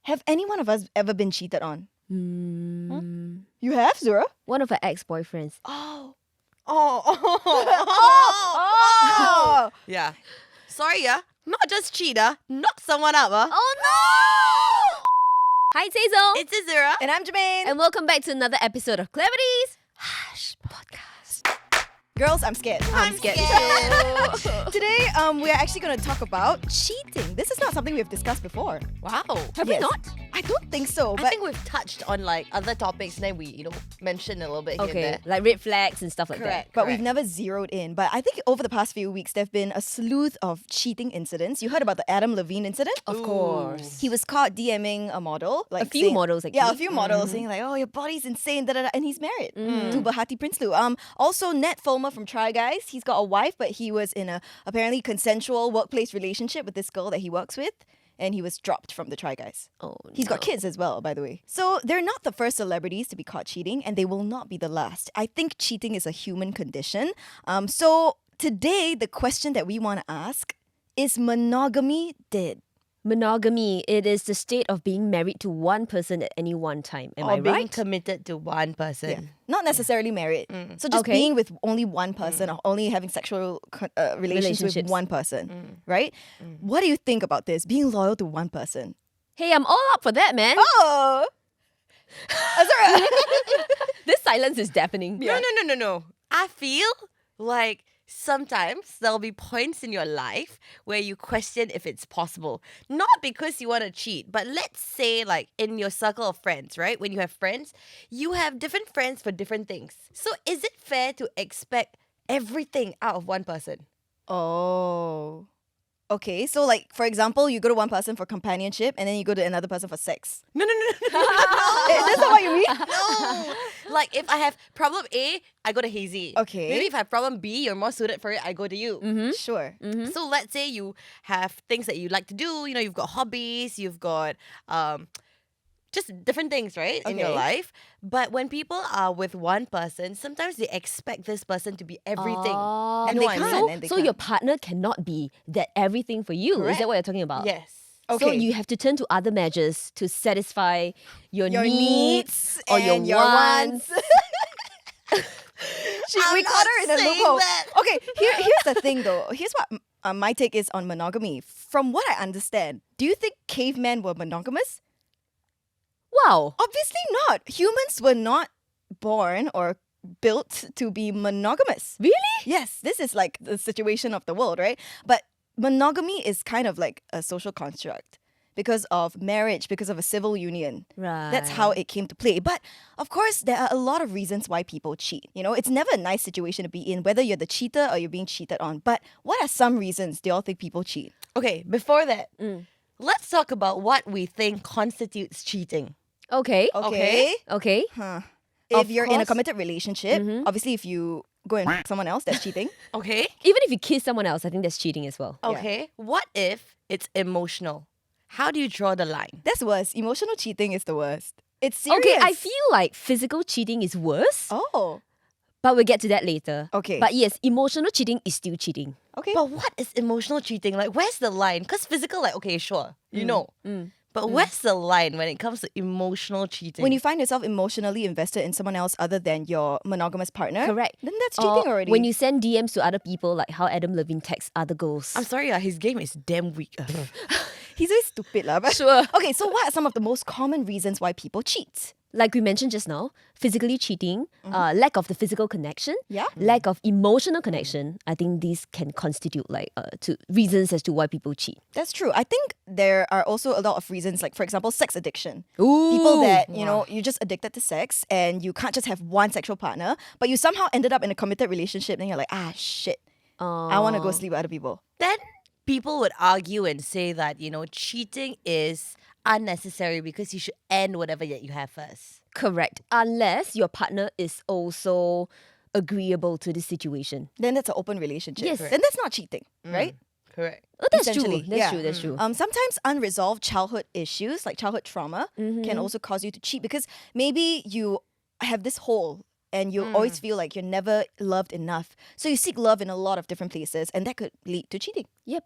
Have any one of us ever been cheated on? Hmm. You have, Zura? One of her ex-boyfriends. Oh. Oh. Yeah. Sorry, not just cheat, knock someone up, Oh no! Hi, Tazel. It's Azura. And I'm Jermaine. And welcome back to another episode of Clarity's Hush Podcast. Girls, I'm scared. I'm scared. Today, we are actually going to talk about cheating. This is not something we've discussed before. Wow. Have we Yes. not? I don't think so. I But think we've touched on like other topics and then we, mentioned a little bit here and Okay, there. like red flags and stuff like Correct. But we've never zeroed in. But I think over the past few weeks, there have been a slew of cheating incidents. You heard about the Adam Levine incident? that. Of course. He was caught DMing a model. Like A few saying- models, Yeah, a actually. few models saying like, oh, your body's insane, da-da-da. And he's married to Bahati Prinsloo. Also, Ned Fulmer from Try Guys. He's got a wife, but he was in a apparently consensual workplace relationship with this girl that he works with. And he was dropped from the Try Guys. Oh, He's got kids as well, by the way. So they're not the first celebrities to be caught cheating, and they will not be the last. I think cheating is a human condition. So today, the question that we want to ask is monogamy dead? Monogamy, it is the state of being married to one person at any one time. Am or I being right? committed to one person. Not necessarily married. So just Okay. being with only one person or only having sexual relations with Relationships. one person, right? What do you think about this? Being loyal to one person? Hey, I'm all up for that, man. Oh! Azura! This silence is deafening. No. I feel like sometimes there'll be points in your life where you question if it's possible. Not because you want to cheat, but let's say like in your circle of friends, right? When you have friends, you have different friends for different things. So is it fair to expect everything out of one person? Oh. Okay, so like for example, you go to one person for companionship and then you go to another person for sex. No. That's not what you mean? No. Like if I have problem A, I go to Hazy. Okay. Maybe if I have problem B, you're more suited for it, I go to you. Sure. So let's say you have things that you like to do. You've got hobbies, you've got just different things, right, in your Okay. life. But when people are with one person, sometimes they expect this person to be everything. Oh, And You they know what I can't. mean? And they so can't. your partner cannot be that everything for you. Is Correct. that what you're talking about? Yes. So Okay. you have to turn to other measures to satisfy your needs or your and your wants. We caught her in a saying loophole. that. Okay, here's the thing though. Here's what my take is on monogamy. From what I understand, do you think cavemen were monogamous? Wow. Obviously not. Humans were not born or built to be monogamous. Really? Yes, this is like the situation of the world, right? But monogamy is kind of like a social construct because of marriage, because of a civil union. Right. That's how it came to play. But of course, there are a lot of reasons why people cheat. It's never a nice situation to be in, whether you're the cheater or you're being cheated on. But what are some reasons do y'all think people cheat? Okay, before that, let's talk about what we think constitutes cheating. Okay. Okay. Okay. Huh. If Of you're in a course. committed relationship, obviously if you go and f someone else, that's cheating. Okay? Even if you kiss someone else, I think that's cheating as well. Okay. What if it's emotional? How do you draw the line? That's worse. Emotional cheating is the worst. It's serious. Okay, I feel like physical cheating is worse, Oh, but we'll get to that later. Okay. But yes, emotional cheating is still cheating. okay. But what is emotional cheating? Like, where's the line? Because physical, like, okay, sure, you know. But where's the line when it comes to emotional cheating? When you find yourself emotionally invested in someone else other than your monogamous partner, Correct. then that's cheating Or already. When you send DMs to other people, like how Adam Levine texts other girls. I'm sorry, his game is damn weak. He's very stupid, lah. But Sure. Okay, so what are some of the most common reasons why people cheat? Like we mentioned just now, physically cheating, lack of the physical connection, Yeah. lack of emotional connection. I think these can constitute like to reasons as to why people cheat. That's true. I think there are also a lot of reasons, like for example, sex addiction. Ooh. People that, you're just addicted to sex and you can't just have one sexual partner, but you somehow ended up in a committed relationship and you're like, shit, I want to go sleep with other people. Then people would argue and say that, cheating is unnecessary because you should end whatever that you have first. Correct. Unless your partner is also agreeable to the situation. Then that's an open relationship. Yes. Then that's not cheating, right? Correct. Oh, that's true. Essentially, That's yeah. true. That's true. Sometimes unresolved childhood issues, like childhood trauma, can also cause you to cheat because maybe you have this hole and you always feel like you're never loved enough. So you seek love in a lot of different places, and that could lead to cheating. Yep.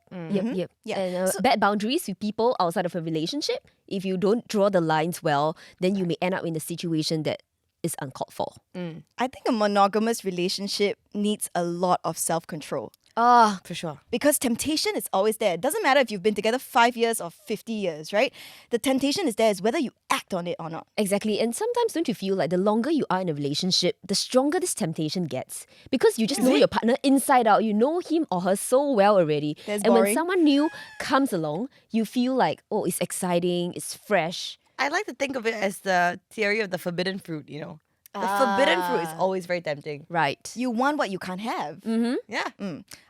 Yeah. And bad boundaries with people outside of a relationship. If you don't draw the lines well, then you may end up in a situation that is uncalled for. I think a monogamous relationship needs a lot of self-control. For sure. Because temptation is always there. It doesn't matter if you've been together 5 years or 50 years, right? The temptation is there, is whether you act on it or not. Exactly. And sometimes don't you feel like the longer you are in a relationship, the stronger this temptation gets? Because you just know your partner inside out. You know him or her so well already. That's and when boring. someone new comes along, you feel like, oh, it's exciting, it's fresh. I like to think of it as the theory of the forbidden fruit, you know. The forbidden fruit is always very tempting. Right. You want what you can't have. Yeah.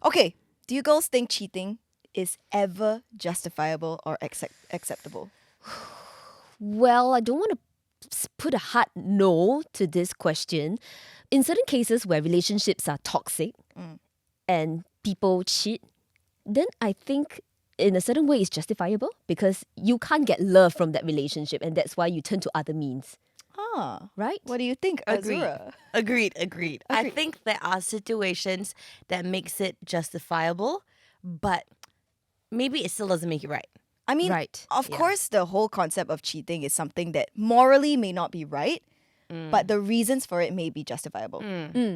Okay, do you girls think cheating is ever justifiable or acceptable? Well, I don't want to put a hard no to this question. In certain cases where relationships are toxic and people cheat, then I think in a certain way it's justifiable because you can't get love from that relationship and that's why you turn to other means, right? What do you think, Azura? Agreed. I think there are situations that makes it justifiable, but maybe it still doesn't make it right. I mean, Right. of course, the whole concept of cheating is something that morally may not be right, but the reasons for it may be justifiable.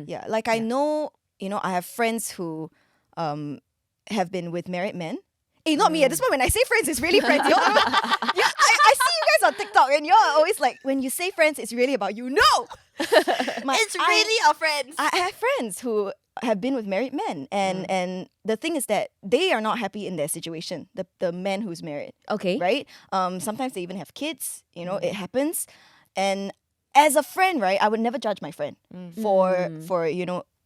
Yeah, like I know, I have friends who have been with married men. Hey, not me. At this point, when I say friends, it's really friends. I see you guys on TikTok, and you're always like, when you say friends, it's really about you. No! It's really our friends. I have friends who have been with married men, and the thing is that they are not happy in their situation. The man who's married, Okay. right? Sometimes they even have kids. It happens, and as a friend, right, I would never judge my friend for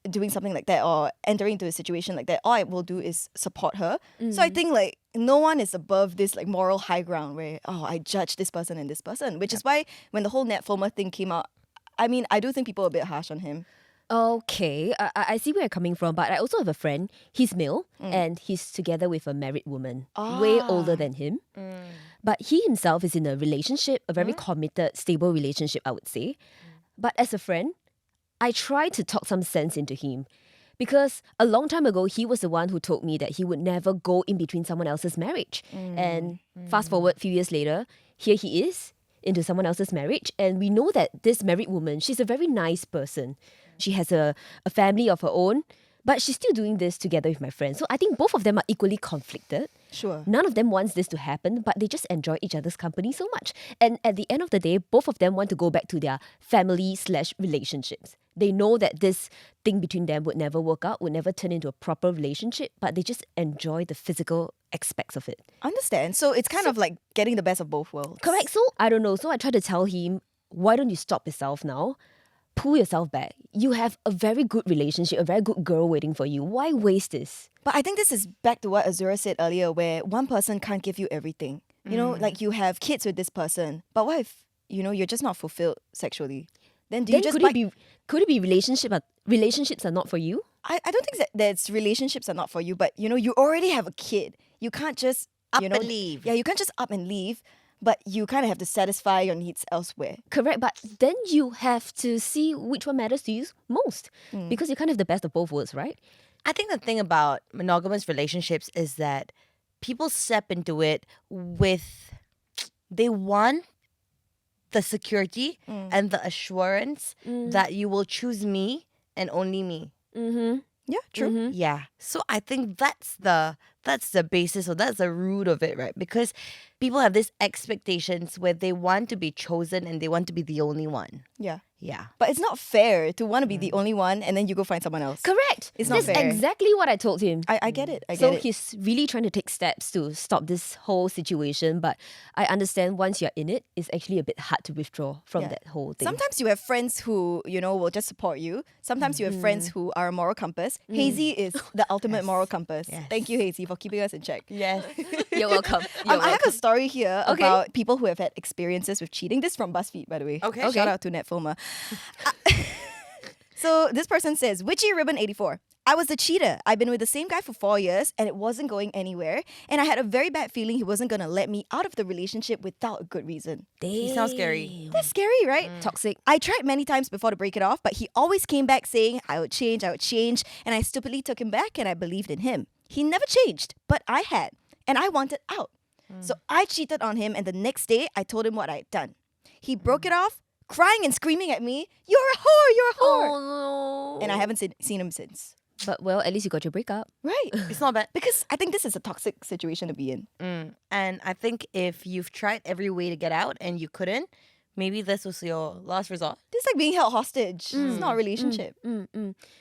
doing something like that or entering into a situation like that. All I will do is support her. So I think like no one is above this like moral high ground where I judge this person and this person, which is why when the whole Nat Fulmer thing came out, I mean, I do think people are a bit harsh on him. Okay, I see where you're coming from, but I also have a friend. He's male and he's together with a married woman, way older than him. But he himself is in a relationship, a very committed, stable relationship, I would say. But as a friend, I try to talk some sense into him. Because a long time ago, he was the one who told me that he would never go in between someone else's marriage. And fast forward a few years later, here he is into someone else's marriage. And we know that this married woman, she's a very nice person. She has a family of her own, but she's still doing this together with my friend. So I think both of them are equally conflicted. Sure. None of them wants this to happen, but they just enjoy each other's company so much. And at the end of the day, both of them want to go back to their family/relationships. They know that this thing between them would never work out, would never turn into a proper relationship, but they just enjoy the physical aspects of it. Understand. So it's kind of like getting the best of both worlds. Correct? So, I don't know. So I try to tell him, why don't you stop yourself now? Pull yourself back. You have a very good relationship, a very good girl waiting for you. Why waste this? But I think this is back to what Azura said earlier, where one person can't give you everything. Like you have kids with this person, but what if, you're just not fulfilled sexually? Then do you just could it be relationships are not for you? I don't think that's relationships are not for you, but you already have a kid. You can't just Up and leave. Yeah, you can't just up and leave, but you kind of have to satisfy your needs elsewhere. Correct, but then you have to see which one matters to you most. Because you can't have the best of both worlds, right? I think the thing about monogamous relationships is that people step into it they want the security and the assurance that you will choose me and only me. Yeah, true. Yeah. So I think that's the basis or that's the root of it, right? Because people have these expectations where they want to be chosen and they want to be the only one. Yeah. Yeah. But it's not fair to want to be the only one and then you go find someone else. Correct. It's not That's fair. exactly what I told him. I get it. I get So it. he's really trying to take steps to stop this whole situation. But I understand once you're in it, it's actually a bit hard to withdraw from Yeah. that whole thing. Sometimes you have friends who, will just support you. Sometimes you have friends who are a moral compass. Hazy is the ultimate moral compass. Yes. Thank you, Hazy, for keeping us in check. Yes. You're welcome. I have a story here Okay. about people who have had experiences with cheating. This is from BuzzFeed, by the way. Okay. Shout out to Nat Fulmer. So this person says, Witchy Ribbon 84. I was the cheater. I've been with the same guy for 4 years and it wasn't going anywhere. And I had a very bad feeling he wasn't going to let me out of the relationship without a good reason. He sounds scary. That's scary, right? Toxic. I tried many times before to break it off, but he always came back saying, I would change. And I stupidly took him back and I believed in him. He never changed, but I had. And I wanted out. So I cheated on him and the next day I told him what I had done. He broke it off, crying and screaming at me, you're a whore, you're a whore. Oh no. And I haven't seen him since. But well, at least you got your breakup. Right. It's not bad. Because I think this is a toxic situation to be in. And I think if you've tried every way to get out and you couldn't, maybe this was your last resort. This is like being held hostage. It's not a relationship.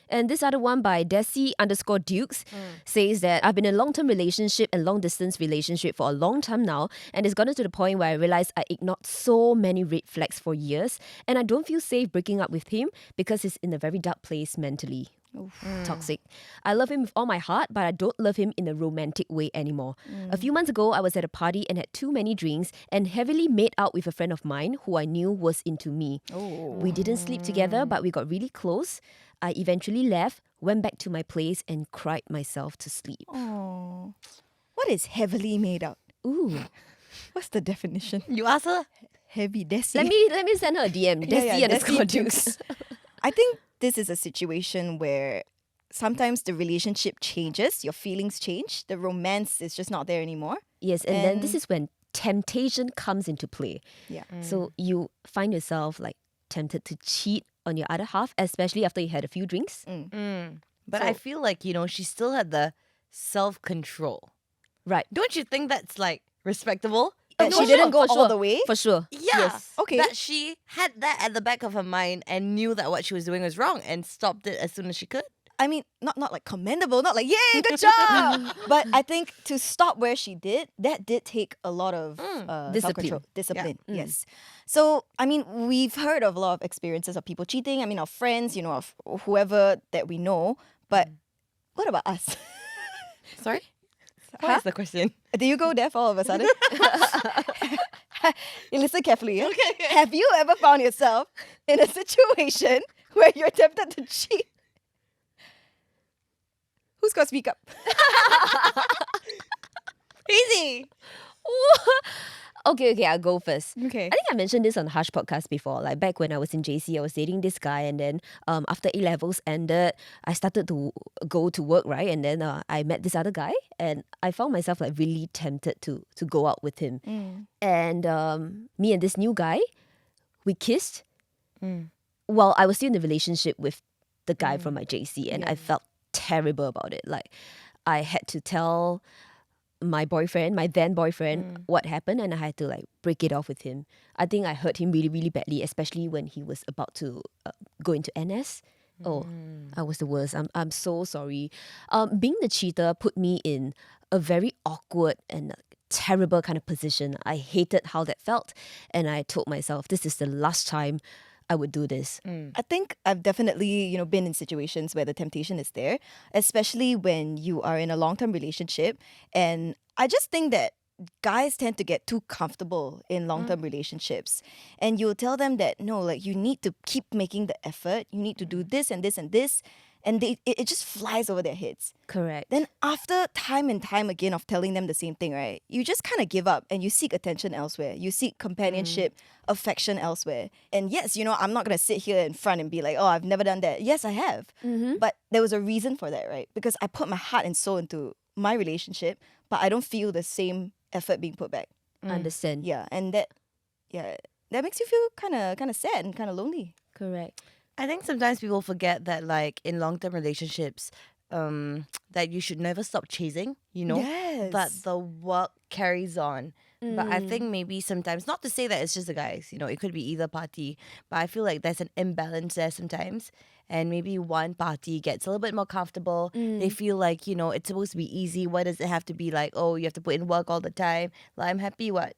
And this other one by Desi_Dukes says that I've been in a long-term relationship and long-distance relationship for a long time now, and it's gotten to the point where I realized I ignored so many red flags for years, and I don't feel safe breaking up with him because he's in a very dark place mentally. Toxic. I love him with all my heart, but I don't love him in a romantic way anymore. A few months ago, I was at a party and had too many drinks and heavily made out with a friend of mine who I knew was into me. We didn't sleep together, but we got really close. I eventually left, went back to my place and cried myself to sleep. Oh. What is heavily made out? Ooh. What's the definition? You ask her? Heavy, Desi. Let me send her a DM. Desi_Dukes. I think this is a situation where sometimes the relationship changes, your feelings change, the romance is just not there anymore. Yes, and then this is when temptation comes into play. Yeah. So you find yourself like tempted to cheat on your other half, especially after you had a few drinks. But I feel like, she still had the self-control. Right. Don't you think that's like respectable? That No, she sure, didn't go for all sure. the way. For sure. Yeah. Yes. Okay. That she had that at the back of her mind and knew that what she was doing was wrong and stopped it as soon as she could. I mean, not like commendable, not like, yay, good job. But I think to stop where she did, that did take a lot of self-control. Discipline, yes. So, I mean, we've heard of a lot of experiences of people cheating. I mean, of friends, of whoever that we know. But what about us? Sorry? What is the question? Do you go deaf all of a sudden? You listen carefully. Yeah? Okay. Have you ever found yourself in a situation where you're tempted to cheat? Who's going to speak up? Easy. Okay, I'll go first. Okay. I think I mentioned this on the Hush podcast before. Like back when I was in JC, I was dating this guy, and then after A-levels ended, I started to go to work, right? And then I met this other guy, and I found myself like really tempted to go out with him. And me and this new guy, we kissed while I was still in a relationship with the guy from my JC, and I felt terrible about it. Like I had to tell my then boyfriend, what happened, and I had to like break it off with him. I think I hurt him really, really badly, especially when he was about to go into NS. Oh, I was the worst. I'm so sorry. Being the cheater put me in a very awkward and terrible kind of position. I hated how that felt, and I told myself, this is the last time I would do this. I think I've definitely, been in situations where the temptation is there, especially when you are in a long-term relationship. And I just think that guys tend to get too comfortable in long-term relationships. And you'll tell them that, no, like you need to keep making the effort. You need to do this and this and this. And it just flies over their heads. Correct. Then after time and time again of telling them the same thing, right, you just kind of give up and you seek attention elsewhere. You seek companionship, affection elsewhere. And yes, I'm not going to sit here in front and be like, oh, I've never done that. Yes, I have. But there was a reason for that, right? Because I put my heart and soul into my relationship, but I don't feel the same effort being put back. Understand. Yeah, and that makes you feel kind of sad and kind of lonely. Correct. I think sometimes people forget that like in long-term relationships, that you should never stop chasing, Yes. but the work carries on. But I think maybe sometimes, not to say that it's just the guys, it could be either party, but I feel like there's an imbalance there sometimes. And maybe one party gets a little bit more comfortable. They feel like, it's supposed to be easy. Why does it have to be like, oh, you have to put in work all the time? Like, I'm happy, what?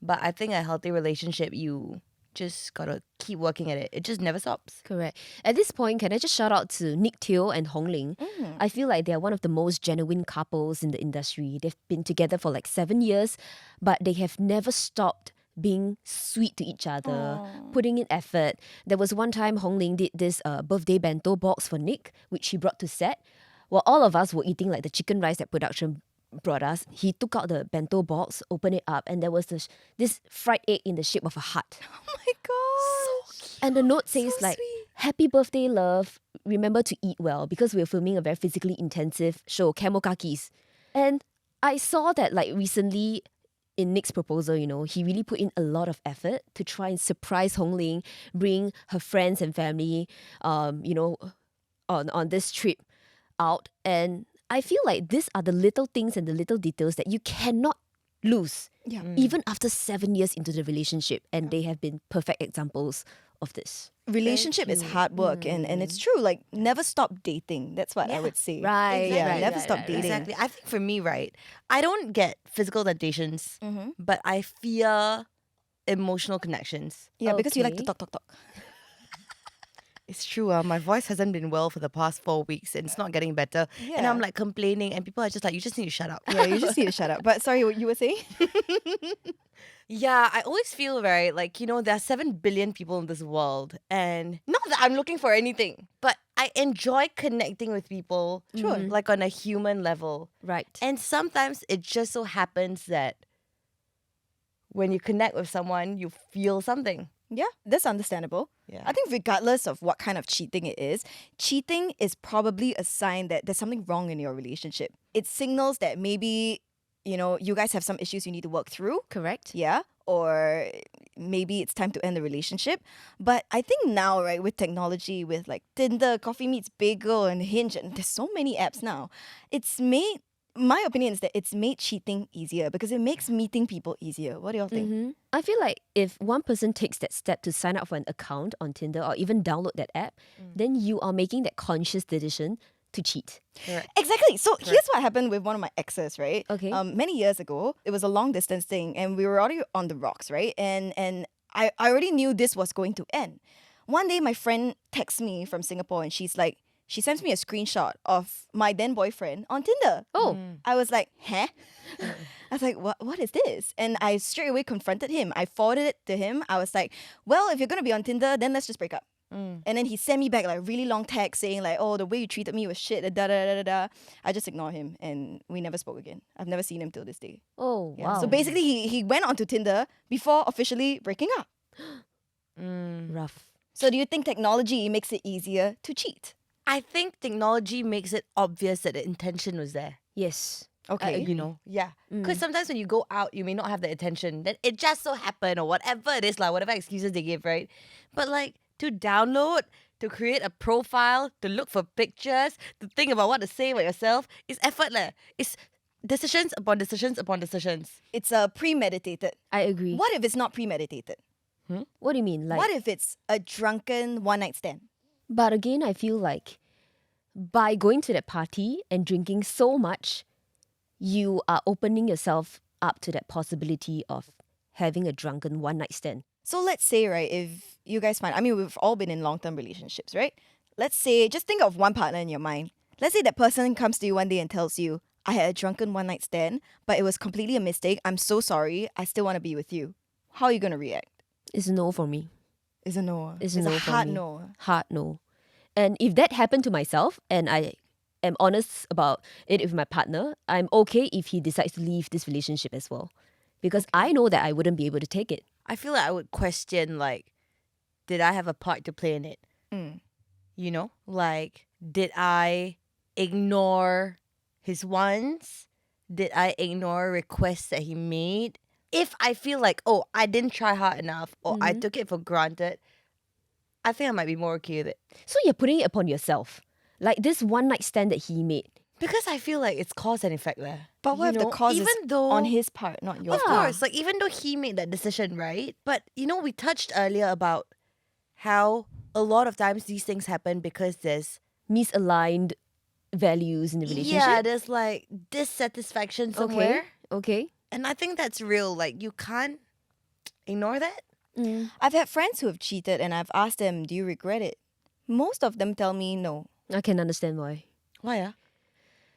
But I think a healthy relationship, you just gotta keep working at it. It just never stops. Correct. At this point, can I just shout out to Nick Teo and Hong Ling? I feel like they're one of the most genuine couples in the industry. They've been together for like 7 years, but they have never stopped being sweet to each other, putting in effort. There was one time Hong Ling did this birthday bento box for Nick, which he brought to set. While all of us were eating like the chicken rice that production brought us, he took out the bento box, opened it up, and there was this fried egg in the shape of a heart. Oh my gosh. And the note says So like, sweet. "Happy birthday, love. Remember to eat well," because we were filming a very physically intensive show, Camel Kakis. And I saw that like recently in Nick's proposal, he really put in a lot of effort to try and surprise Hong Ling, bring her friends and family, on this trip out. And I feel like these are the little things and the little details that you cannot lose, Yeah. even after 7 years into the relationship. And they have been perfect examples of this. Relationship is hard work, and it's true. Like, never stop dating. That's what I would say. Right, Yeah, right, never right, stop right, dating. Exactly. I think for me, right, I don't get physical temptations, but I fear emotional connections. Yeah, because you like to Okay. talk. It's true. My voice hasn't been well for the past 4 weeks and it's not getting better. And I'm Yeah. like complaining, and people are just like, you just need to shut up. Yeah, you just need to shut up. But sorry, what you were saying? Yeah, I always feel, right, like, there are 7 billion people in this world. And not that I'm looking for anything, but I enjoy connecting with people, Sure. like on a human level. Right. And sometimes it just so happens that when you connect with someone, you feel something. Yeah, that's understandable. Yeah. I think regardless of what kind of cheating it is, cheating is probably a sign that there's something wrong in your relationship. It signals that maybe, you guys have some issues you need to work through. Correct. Yeah. Or maybe it's time to end the relationship. But I think now, right, with technology, with like Tinder, Coffee Meets Bagel, and Hinge, and there's so many apps now, my opinion is that it's made cheating easier because it makes meeting people easier. What do y'all think? I feel like if one person takes that step to sign up for an account on Tinder or even download that app, then you are making that conscious decision to cheat. Exactly. So here's what happened with one of my exes, right? Okay. Many years ago, it was a long distance thing, and we were already on the rocks, right? And I already knew this was going to end. One day, my friend texts me from Singapore, and she sends me a screenshot of my then boyfriend on Tinder. Oh. I was like, huh? I was like, what is this? And I straight away confronted him. I forwarded it to him. I was like, well, if you're going to be on Tinder, then let's just break up. And then he sent me back like a really long text saying like, oh, the way you treated me was shit, da da da da da. I just ignored him and we never spoke again. I've never seen him till this day. Oh, Yeah. wow. So basically, he went onto Tinder before officially breaking up. rough. So do you think technology makes it easier to cheat? I think technology makes it obvious that the intention was there. Yes. Okay. Yeah. Because sometimes when you go out, you may not have the intention. Then it just so happened or whatever it is, like whatever excuses they give, right? But like to download, to create a profile, to look for pictures, to think about what to say about yourself, is effortless. It's decisions upon decisions upon decisions. It's premeditated. I agree. What if it's not premeditated? What do you mean? Like, What if it's a drunken one-night stand? But again, I feel like by going to that party and drinking so much, you are opening yourself up to that possibility of having a drunken one-night stand. So let's say, right, if you guys find, we've all been in long-term relationships, right? Let's say, just think of one partner in your mind. Let's say that person comes to you one day and tells you, I had a drunken one-night stand, but it was completely a mistake. I'm so sorry. I still want to be with you. How are you going to react? It's a no for me. It's a no. It's a no for hard me. no. Hard no. And if that happened to myself and I am honest about it with my partner, I'm okay if he decides to leave this relationship as well. Because I know that I wouldn't be able to take it. I feel like I would question, like, did I have a part to play in it? Like, did I ignore his wants? Did I ignore requests that he made? If I feel like, oh, I didn't try hard enough or I took it for granted, I think I might be more okay with it. So you're putting it upon yourself. Like this one night stand that he made. Because I feel like it's cause and effect there. But what You if the know, cause is even though, on his part, not yours? Of course, like even though he made that decision, right? But we touched earlier about how a lot of times these things happen because there's Misaligned values in the relationship. yeah, there's like dissatisfaction somewhere. Okay. And I think that's real. Like you can't ignore that. I've had friends who have cheated and I've asked them, do you regret it? Most of them tell me no. I can understand why. Why?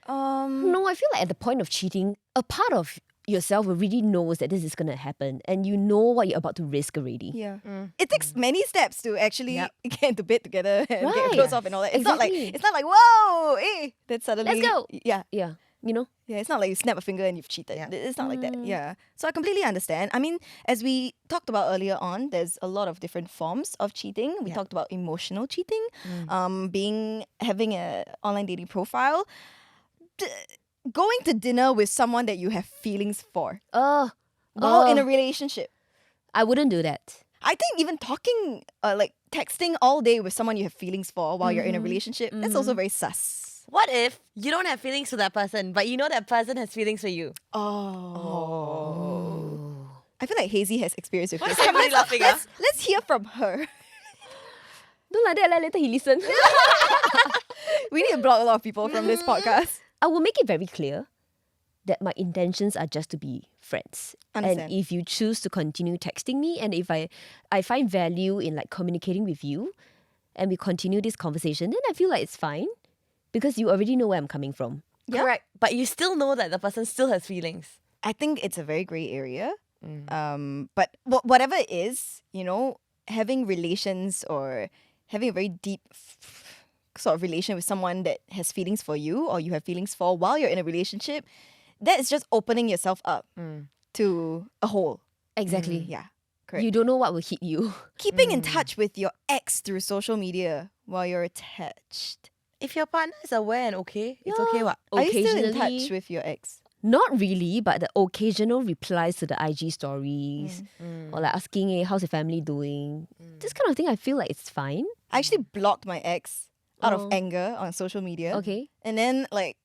No, I feel like at the point of cheating, a part of yourself already knows that this is going to happen and you know what you're about to risk already. Yeah. It takes many steps to actually Yep. get into bed together and get Right. clothes off and all that. Exactly. It's not like whoa, hey, that suddenly Let's go. Yeah. Yeah, you know? Yeah, it's not like you snap a finger and you've cheated. Yeah. It's not like that. Yeah. So I completely understand. I mean, as we talked about earlier on, there's a lot of different forms of cheating. We talked about emotional cheating, having a online dating profile, going to dinner with someone that you have feelings for while in a relationship. I wouldn't do that. I think even talking, like texting all day with someone you have feelings for while you're in a relationship, that's also very sus. What if you don't have feelings for that person, but you know that person has feelings for you? Oh. I feel like Hazy has experience with Why this. is everybody laughing? Let's hear from her. Don't like that, later he listen. We need to block a lot of people from this podcast. I will make it very clear that my intentions are just to be friends. Understand. And if you choose to continue texting me and if I find value in like communicating with you and we continue this conversation, then I feel like it's fine because you already know where I'm coming from. Yeah. Correct. But you still know that the person still has feelings. I think it's a very grey area. But whatever it is, you know, having relations or having a very deep sort of relation with someone that has feelings for you or you have feelings for while you're in a relationship, that is just opening yourself up to a hole. Exactly. Yeah, correct. You don't know what will hit you. Keeping in touch with your ex through social media while you're attached. If your partner is aware and okay, it's okay what? Are you still in Occasionally- touch with your ex? Not really, but the occasional replies to the IG stories or like asking, hey, how's your family doing? This kind of thing, I feel like it's fine. I actually blocked my ex out of Oh. anger on social media. Okay. And then like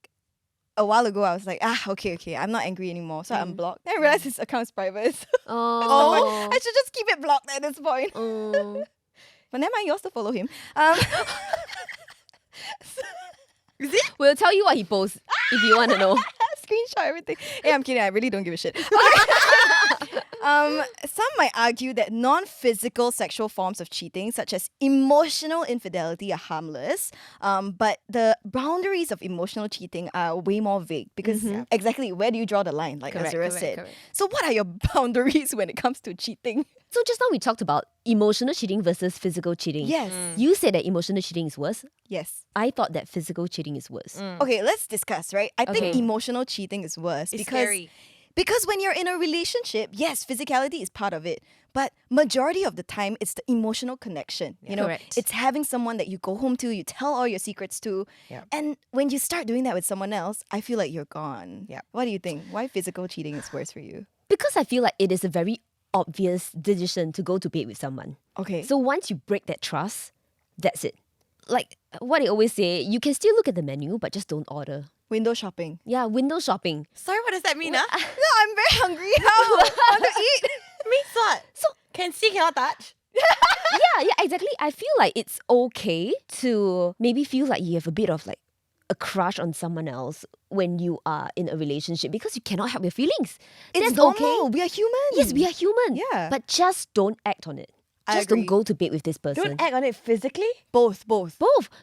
a while ago, I was like, okay, I'm not angry anymore. So I unblocked. Then I realized his account's private. Oh. I should just keep it blocked at this point. Oh. But never mind, you also follow him. We'll tell you what he posts if you want to know. Screenshot everything. Hey, I'm kidding. I really don't give a shit. Some might argue that non-physical sexual forms of cheating, such as emotional infidelity, are harmless. But the boundaries of emotional cheating are way more vague because exactly where do you draw the line, like Azura said. correct. So what are your boundaries when it comes to cheating? So just now we talked about emotional cheating versus physical cheating. Yes. You said that emotional cheating is worse. Yes. I thought that physical cheating is worse. Okay, let's discuss, right? I think Okay. emotional cheating is worse It's because scary. because when you're in a relationship, yes, physicality is part of it, but majority of the time it's the emotional connection. You know, Correct. it's having someone that you go home to, you tell all your secrets to, Yeah. and when you start doing that with someone else, I feel like you're gone. Yeah. What do you think? Why physical cheating is worse for you? Because I feel like it is a very obvious decision to go to bed with someone. Okay. So once you break that trust, that's it. Like what I always say, you can still look at the menu, but just don't order. Window shopping. Yeah, window shopping. Sorry, what does that mean? Huh? No, I'm very hungry now. Want to eat? Means what? So Can see, cannot touch. yeah, exactly. I feel like it's okay to maybe feel like you have a bit of like a crush on someone else when you are in a relationship because you cannot help your feelings. It's That's normal. okay. We are human. Yes, we are human. Yeah. But just don't act on it. I Just don't agree. go to bed with this person. Don't act on it physically. both. Both.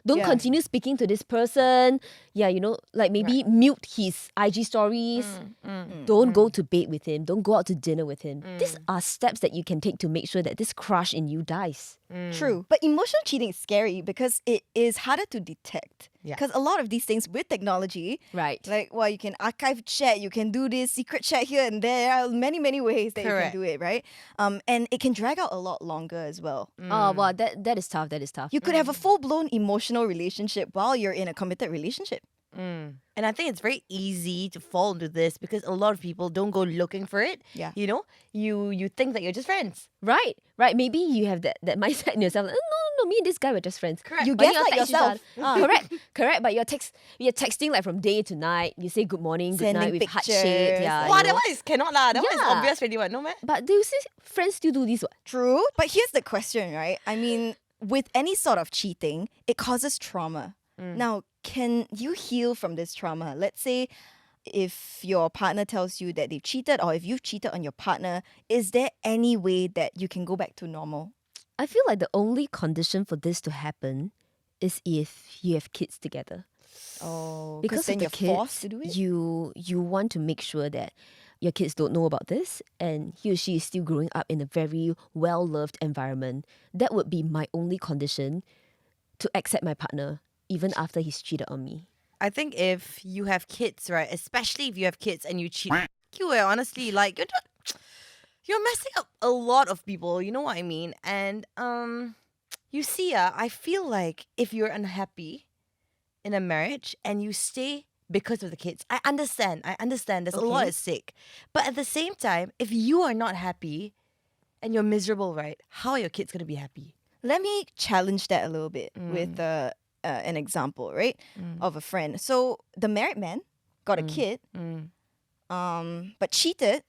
Don't Yeah. continue speaking to this person. Yeah, you know, like maybe mute his IG stories. Don't go to bed with him. Don't go out to dinner with him. These are steps that you can take to make sure that this crush in you dies. True. But emotional cheating is scary because it is harder to detect. Yeah. Because a lot of these things with technology, Right. like, well, you can archive chat, you can do this secret chat here and there. There are many, many ways that Correct. you can do it, right? And it can drag out a lot longer as well. Oh, wow, that is tough. That is tough. You could have a full-blown emotional relationship while you're in a committed relationship. And I think it's very easy to fall into this because a lot of people don't go looking for it. Yeah. You know, you think that you're just friends. Right. Maybe you have that mindset in yourself. Like, no, me and this guy were just friends. Correct. You But gaslight text each yourself. other. Correct. But you're texting like from day to night. You say good morning, good Sending night with heart pictures. shape. Yeah. Wow, you that know. one is cannot lah. That one is Yeah. obvious already, what? No man. But do you see friends still do this? What? True. But here's the question, right? I mean, with any sort of cheating, it causes trauma. Now, can you heal from this trauma? Let's say if your partner tells you that they've cheated or if you've cheated on your partner, is there any way that you can go back to normal? I feel like the only condition for this to happen is if you have kids together. Oh, Because then of the you're kids, forced to do it? you want to make sure that your kids don't know about this and he or she is still growing up in a very well-loved environment, that would be my only condition to accept my partner even after he's cheated on me. I think if you have kids, right, especially if you have kids and you cheat, you are honestly like you're messing up a lot of people. You know what I mean? And you see, I feel like if you're unhappy in a marriage and you stay because of the kids, I understand. There's a lot Okay. at stake. But at the same time, if you are not happy and you're miserable, right, how are your kids gonna be happy? Let me challenge that a little bit with an example, right, of a friend. So the married man got a kid, but cheated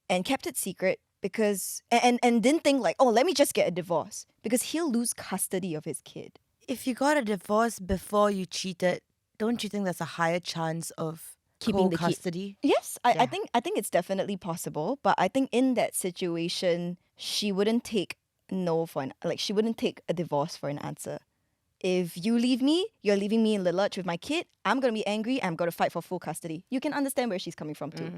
and kept it secret because and didn't think like, oh, let me just get a divorce because he'll lose custody of his kid. If you got a divorce before you cheated, don't you think there's a higher chance of Keeping the kid. custody? Yes, Yeah. I think it's definitely possible, but I think in that situation she wouldn't take no for she wouldn't take a divorce for an answer. If you leave me, you're leaving me in the lurch with my kid. I'm gonna be angry. I'm gonna fight for full custody. You can understand where she's coming from too.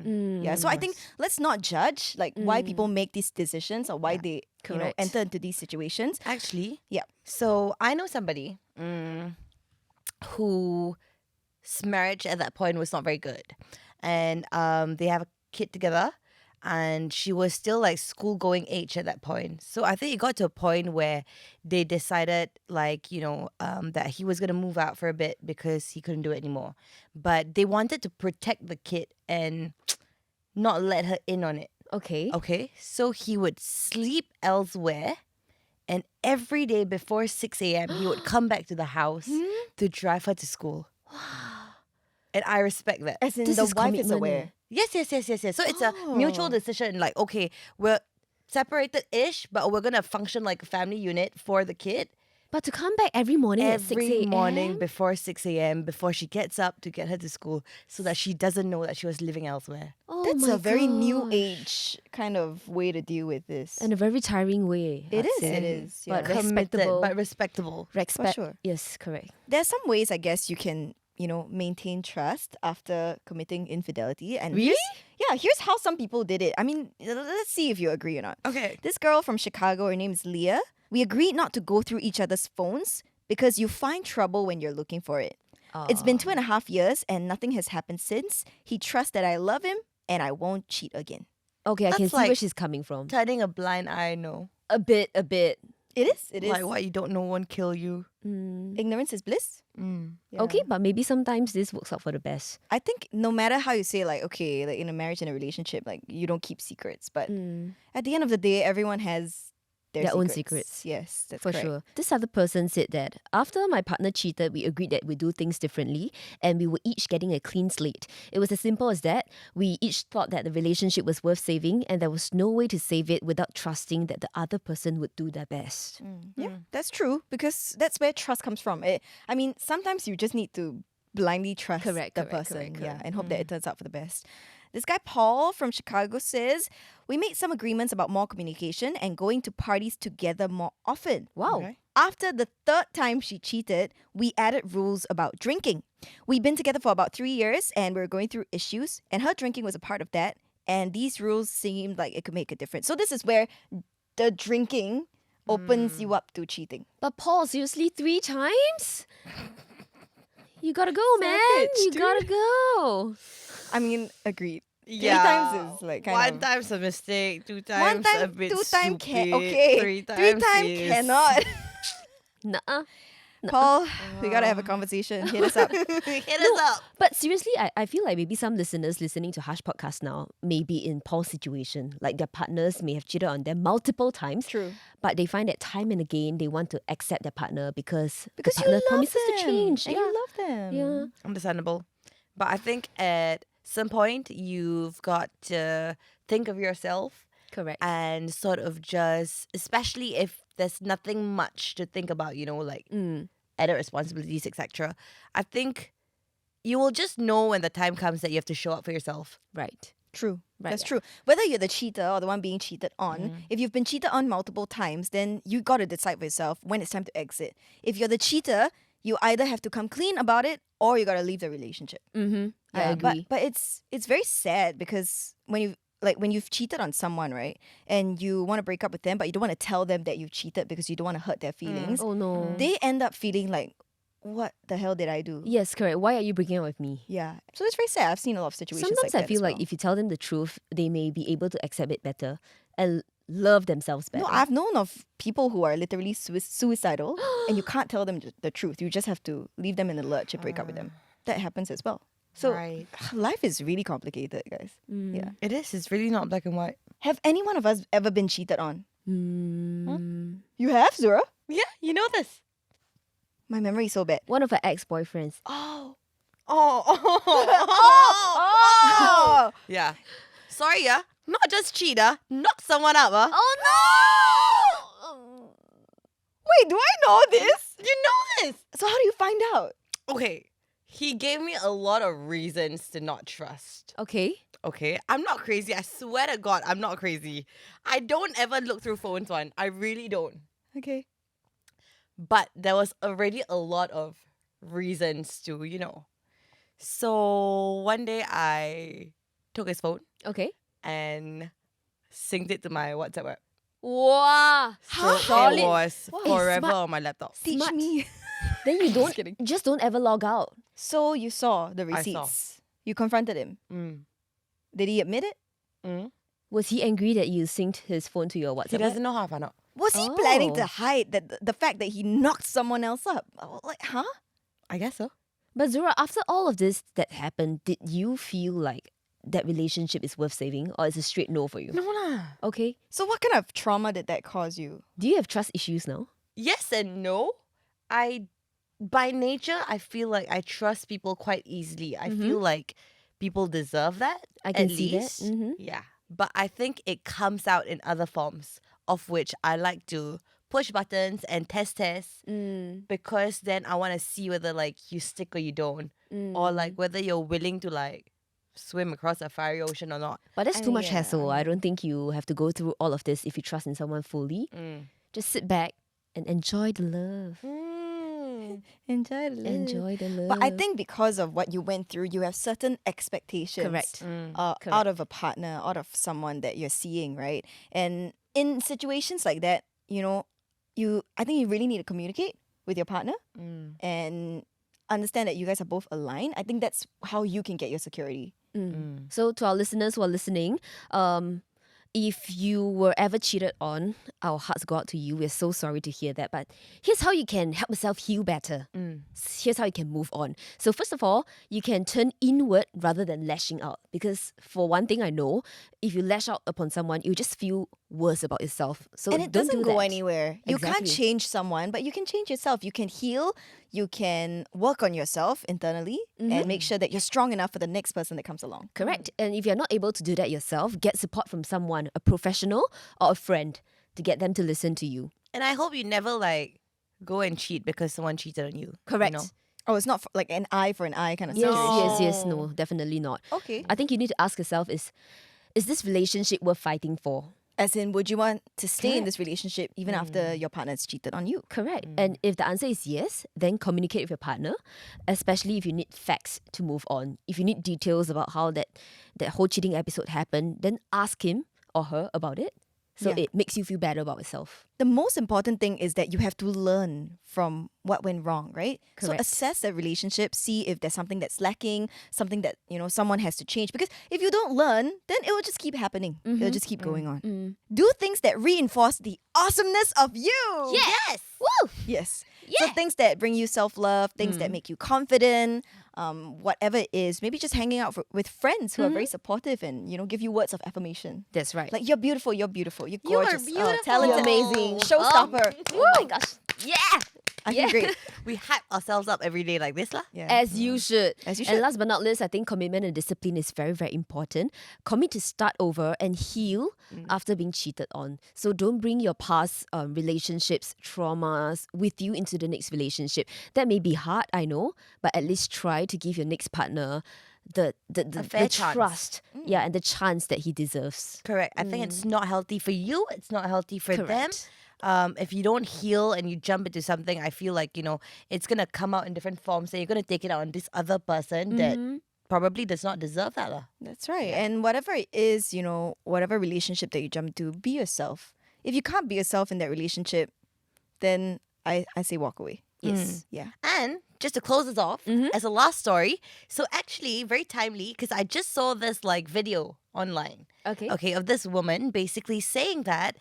Yeah, so I think let's not judge like why people make these decisions or why they Correct. enter into these situations. Actually, Yeah. so I know somebody whose marriage at that point was not very good, and they have a kid together, and she was still like school going age at that point. So I think it got to a point where they decided like that he was gonna move out for a bit because he couldn't do it anymore. But they wanted to protect the kid and not let her in on it. Okay. Okay, so he would sleep elsewhere, and every day before 6 a.m., he would come back to the house to drive her to school. And I respect that. As in This the is wife is commitment, aware. Yes. So it's a mutual decision. Like, okay, we're separated-ish, but we're gonna function like a family unit for the kid. But to come back every morning at 6 Every a.m. morning before 6 a.m., before she gets up to get her to school, so that she doesn't know that she was living elsewhere. Oh That's my a very new gosh. age kind of way to deal with this. And a very tiring way. It I'd is, say. it is. Yeah. But Committed, respectable. but respectable. Respect. sure. Yes, correct. There's some ways I guess you can, maintain trust after committing infidelity. And Really? here's how some people did it. I mean, let's see if you agree or not. Okay. This girl from Chicago, her name's Leah. We agreed not to go through each other's phones because you find trouble when you're looking for it. It's been 2.5 years and nothing has happened since. He trusts that I love him and I won't cheat again. Okay, I can That's see where like- she's coming from. Turning a blind eye, no. A bit. It is. Like what you don't know won't kill you. Ignorance is bliss. Yeah. Okay, but maybe sometimes this works out for the best. I think no matter how you say like, okay, like in a marriage and a relationship, like you don't keep secrets. But at the end of the day, everyone has Their own secrets. Yes, that's For correct. sure. This other person said that after my partner cheated, we agreed that we do things differently and we were each getting a clean slate. It was as simple as that. We each thought that the relationship was worth saving and there was no way to save it without trusting that the other person would do their best. Yeah, that's true because that's where trust comes from. I mean, sometimes you just need to blindly trust Correct, the correct, person, correct, correct. and hope that it turns out for the best. This guy Paul from Chicago says we made some agreements about more communication and going to parties together more often. Wow. Okay. After the third time she cheated, we added rules about drinking. We've been together for about 3 years and we're going through issues, and her drinking was a part of that. And these rules seemed like it could make a difference. So this is where the drinking opens you up to cheating. But Paul, seriously, 3 times? You gotta go, man. Savage, You dude. gotta go. I mean, agreed. Yeah. 3 times is like kind One of... time's a mistake, 2 One times a time, bit 2 time can stupid, okay. 3 3 times time is- cannot. Nuh-uh. Paul, we gotta have a conversation. Hit us up. Hit us up. But seriously, I feel like maybe some listeners listening to Hush Podcast now may be in Paul's situation. Like their partners may have cheated on them multiple times. True. But they find that time and again they want to accept their partner because Because the you partner love promises them. to change. And yeah. you love them. Yeah. Understandable. But I think at some point you've got to think of yourself Correct. and sort of just, especially if there's nothing much to think about, like added responsibilities, etc. I think you will just know when the time comes that you have to show up for yourself. Right. True. Right, That's yeah. true. Whether you're the cheater or the one being cheated on, if you've been cheated on multiple times, then you got to decide for yourself when it's time to exit. If you're the cheater, you either have to come clean about it or you gotta leave the relationship. I Yeah, agree. But it's very sad because when you've cheated on someone, right, and you want to break up with them, but you don't want to tell them that you cheated because you don't want to hurt their feelings, Oh no. they end up feeling like, what the hell did I do? Yes, correct. Why are you breaking up with me? Yeah. So it's very sad. I've seen a lot of situations Sometimes like I that feel as like well. if you tell them the truth, they may be able to accept it better and love themselves better. No, I've known of people who are literally suicidal and you can't tell them the truth. You just have to leave them in the lurch and break up with them. That happens as well. So Right. life is really complicated, guys. Yeah. It is. It's really not black and white. Have any one of us ever been cheated on? Mm. You have, Zura? Yeah, you know this. My memory is so bad. One of her ex-boyfriends. Oh. Oh. Yeah. Sorry, yeah. Not just cheat, knock someone up, Oh no! Wait, do I know this? You know this. So how do you find out? Okay. He gave me a lot of reasons to not trust. Okay. Okay, I'm not crazy. I swear to God, I'm not crazy. I don't ever look through phones one. I really don't. Okay. But there was already a lot of reasons to, So one day I took his phone Okay. and synced it to my WhatsApp app. Wow. So Solid. it was Wow, forever smart. on my laptop. Teach Smart. me. Then you don't kidding. just don't ever log out. So you saw the I saw. receipts. You confronted him. Mm. Did he admit it? Mm. Was he angry that you synced his phone to your WhatsApp? He doesn't know how I found out. Was he planning to Oh. hide the fact that he knocked someone else up? Like, huh? I guess so. But Zura, after all of this that happened, did you feel like that relationship is worth saving, or is a straight no for you? No lah. Okay. So what kind of trauma did that cause you? Do you have trust issues now? Yes and no. By nature, I feel like I trust people quite easily. I feel like people deserve that. I can at see least. that. Mm-hmm. Yeah. But I think it comes out in other forms, of which I like to push buttons and test because then I want to see whether you stick or you don't, or whether you're willing to swim across a fiery ocean or not. But that's too much Yeah. hassle. I don't think you have to go through all of this if you trust in someone fully. Just sit back and enjoy the love. Enjoy the love. Enjoy the love. But I think because of what you went through, you have certain expectations. Correct. Out Correct. of a partner, out of someone that you're seeing, right? And in situations like that, I think you really need to communicate with your partner and understand that you guys are both aligned. I think that's how you can get your security. So to our listeners who are listening, if you were ever cheated on, our hearts go out to you. We're so sorry to hear that. But here's how you can help yourself heal better. Here's how you can move on. So first of all, you can turn inward rather than lashing out. Because for one thing I know, if you lash out upon someone, you just feel worse about yourself. So And it don't doesn't do go that. anywhere. You can't Exactly. change someone, but you can change yourself. You can heal. You can work on yourself internally and make sure that you're strong enough for the next person that comes along. Correct. And if you're not able to do that yourself, get support from someone, a professional or a friend, to get them to listen to you. And I hope you never go and cheat because someone cheated on you. Correct. You know? Oh, it's not like an eye for an eye kind of Yes, situation. yes, no, definitely not. Okay. I think you need to ask yourself is this relationship worth fighting for? As in, would you want to stay in this relationship even after your partner's cheated on you? Correct. And if the answer is yes, then communicate with your partner, especially if you need facts to move on. If you need details about how that whole cheating episode happened, then ask him or her about it. So Yeah. it makes you feel better about yourself. The most important thing is that you have to learn from what went wrong, right? So Correct. assess the relationship, see if there's something that's lacking, something that, someone has to change. Because if you don't learn, then it will just keep happening. It'll just keep going on. Do things that reinforce the awesomeness of you. Yes. Woo! Yes. Yeah. So things that bring you self-love, things that make you confident, whatever it is. Maybe just hanging out with friends who are very supportive and, give you words of affirmation. That's right. Like, you're beautiful, you're beautiful, you're You are gorgeous, beautiful. talented, Amazing. showstopper. Oh my gosh. Yeah. I feel great. We hype ourselves up every day like this lah. Yeah. As you should. As you And should. last but not least, I think commitment and discipline is very, very important. Commit to start over and heal after being cheated on. So don't bring your past relationships, traumas with you into the next relationship. That may be hard, I know, but at least try to give your next partner the fair chance. trust, and the chance that he deserves. Correct. I think it's not healthy for you. It's not healthy for them. Correct. if you don't heal and you jump into something, I feel like, it's going to come out in different forms. So you're going to take it out on this other person that probably does not deserve that. That's right. And whatever it is, whatever relationship that you jump to, be yourself. If you can't be yourself in that relationship, then I say walk away. Yes. Yeah. And just to close us off, as a last story, so actually very timely because I just saw this video online. Okay. Of this woman basically saying that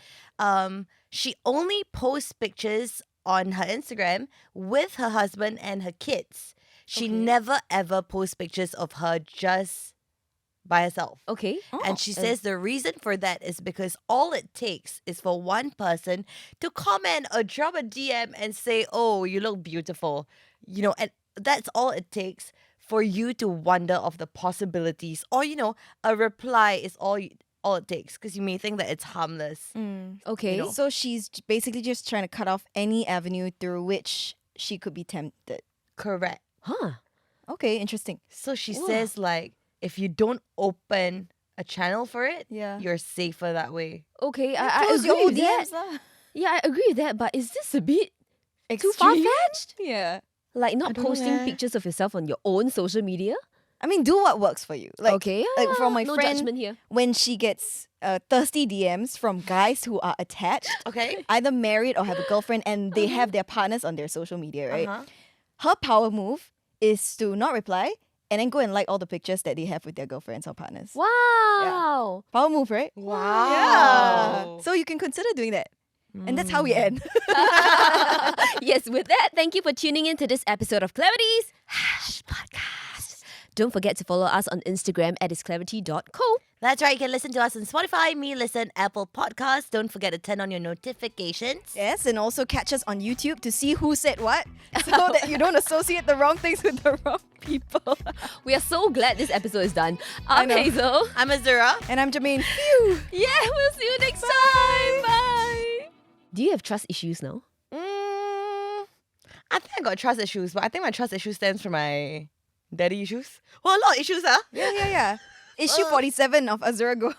she only posts pictures on her Instagram with her husband and her kids. She never ever posts pictures of her just by herself. Okay. And she says the reason for that is because all it takes is for one person to comment or drop a DM and say, "Oh, you look beautiful." And that's all it takes for you to wonder of the possibilities. Or, a reply is all it takes because you may think that it's harmless. Okay. So she's basically just trying to cut off any avenue through which she could be tempted. Correct. Huh. Okay, interesting. So she says if you don't open a channel for it, Yeah. you're safer that way. Okay. I Close your agree old with that. DMs lah. Yeah, I agree with that. But is this a bit too Extreme? far-fetched? Yeah. Like not don't know, posting leh. pictures of yourself on your own social media? I mean, do what works for you. Okay. Like from my no friend, judgment here. when she gets thirsty DMs from guys who are attached, Okay. either married or have a girlfriend, and they have their partners on their social media, right? Uh-huh. Her power move is to not reply and then go and like all the pictures that they have with their girlfriends or partners. Wow. Power move, right? Wow. Yeah. So you can consider doing that. And that's how we end. Yes, with that, thank you for tuning in to this episode of Clarity's Podcast. Don't forget to follow us on Instagram at isclarity.co. That's right. You can listen to us on Spotify, Me Listen, Apple Podcasts. Don't forget to turn on your notifications. Yes, and also catch us on YouTube to see who said what so that you don't associate the wrong things with the wrong people. We are so glad this episode is done. I I'm know. Hazel. I'm Azura. And I'm Jermaine. Phew. Yeah, we'll see you next time. Bye. Do you have trust issues now? I think I got trust issues, but I think my trust issue stems from my daddy issues. Well, a lot of issues, huh? Yeah. Issue 47 of Azura Go.